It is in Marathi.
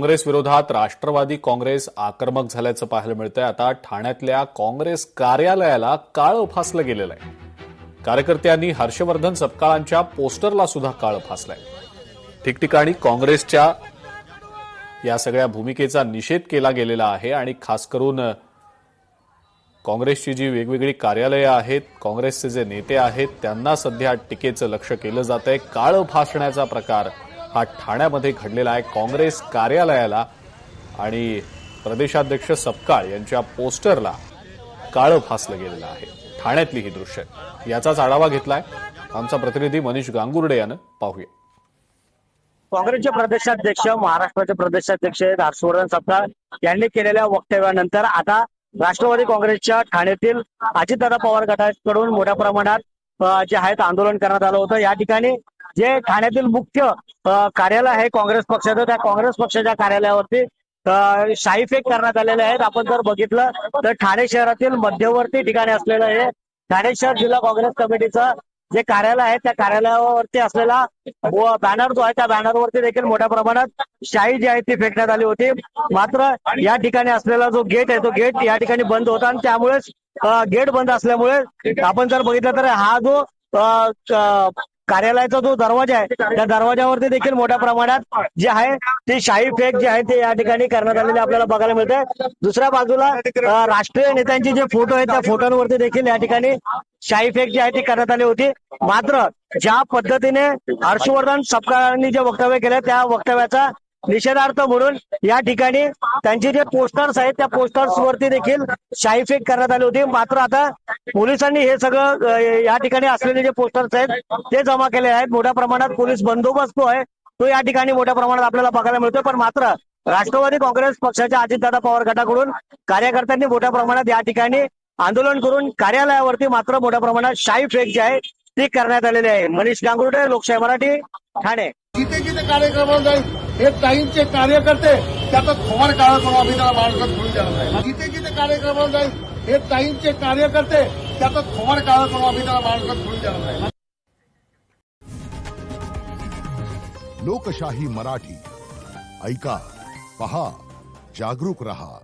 काँग्रेस विरोधात राष्ट्रवादी काँग्रेस आक्रमक झाल्याचं पाहायला मिळतंय। आता ठाण्यातल्या काँग्रेस कार्यालयाला काळं फासलं गेलेलं आहे। कार्यकर्त्यांनी हर्षवर्धन सपकाळांच्या पोस्टरला सुद्धा काळं फासलंय। ठिकठिकाणी काँग्रेसच्या या सगळ्या भूमिकेचा निषेध केला गेलेला आहे आणि खास करून काँग्रेसची जी वेगवेगळी कार्यालये आहेत, काँग्रेसचे जे नेते आहेत त्यांना सध्या टीकेचं लक्ष केलं जातंय। काळं फासण्याचा प्रकार हा ठाण्यामध्ये घडलेला आहे। काँग्रेस कार्यालयाला आणि प्रदेशाध्यक्ष सपकाळ यांच्या पोस्टरला काळं फासलं गेलेलं आहे। ठाण्यातली ही दृश्य, याचाच आढावा घेतलाय आमचा प्रतिनिधी मनीष गांगुर्डे यानं। पाहूया। काँग्रेसचे प्रदेशाध्यक्ष, महाराष्ट्राचे प्रदेशाध्यक्ष हर्षवर्धन सपकाळ यांनी केलेल्या वक्तव्यानंतर आता राष्ट्रवादी काँग्रेसच्या ठाण्यातील अजितदादा पवार गटाकडून मोठ्या प्रमाणात जे आहेत आंदोलन करण्यात आलं होतं। या ठिकाणी जे ठाण्यातील मुख्य कार्यालय आहे काँग्रेस पक्षाचं, त्या काँग्रेस पक्षाच्या कार्यालयावरती शाई फेक करण्यात आलेले आहेत। आपण जर बघितलं तर ठाणे शहरातील मध्यवर्ती ठिकाणी असलेलं हे ठाणे शहर जिल्हा काँग्रेस कमिटीचं जे कार्यालय आहे त्या कार्यालयावरती असलेला बॅनर जो आहे त्या बॅनरवरती देखील मोठ्या प्रमाणात शाई जी आहे ती फेकण्यात आली होती। मात्र या ठिकाणी असलेला जो गेट आहे तो गेट या ठिकाणी बंद होता आणि त्यामुळेच गेट बंद असल्यामुळे आपण जर बघितलं तर हा जो कार्यालयाचा जो दरवाजा आहे त्या दरवाजावरती देखील मोठ्या प्रमाणात जे आहे ती शाई फेक जे आहे ते या ठिकाणी करण्यात आलेले आपल्याला बघायला मिळते। दुसऱ्या बाजूला राष्ट्रीय नेत्यांचे जे फोटो आहेत त्या फोटोंवरती देखील या ठिकाणी शाई फेक जी आहे ती करण्यात आली होती। मात्र ज्या पद्धतीने हर्षवर्धन सपकाळांनी जे वक्तव्य केलं त्या वक्तव्याचा निषेधार्थ म्हणून या ठिकाणी त्यांचे जे पोस्टर्स आहेत त्या पोस्टर्स वरती देखील शाई फेक करण्यात आली होती। मात्र आता पोलिसांनी हे सगळं या ठिकाणी असलेले जे पोस्टर्स आहेत ते जमा केले आहेत। मोठ्या प्रमाणात पोलीस बंदोबस्त जो आहे तो या ठिकाणी मोठ्या प्रमाणात आपल्याला बघायला मिळतोय। पण मात्र राष्ट्रवादी काँग्रेस पक्षाच्या अजितदादा पवार गटाकडून कार्यकर्त्यांनी मोठ्या प्रमाणात या ठिकाणी आंदोलन करून कार्यालयावरती मात्र मोठ्या प्रमाणात शाई फेक जी आहे ती करण्यात आलेली आहे। मनीष गांगुर्डे, लोकशाही मराठी, ठाणे। जिथे जिथे कार्यक्रम जाईल हे टाईमचे कार्यकर्ते त्याचा थोड काळ करून आम्ही त्याला माणसात घेऊन देणार नाही। जिथे जिथे कार्यक्रम जाईल हे टाईमचे कार्यकर्ते त्याचा थोड काळ करून आम्ही त्याला माणसात घेऊन देणार नाही। लोकशाही मराठी ऐका, पहा, जागरूक रहा।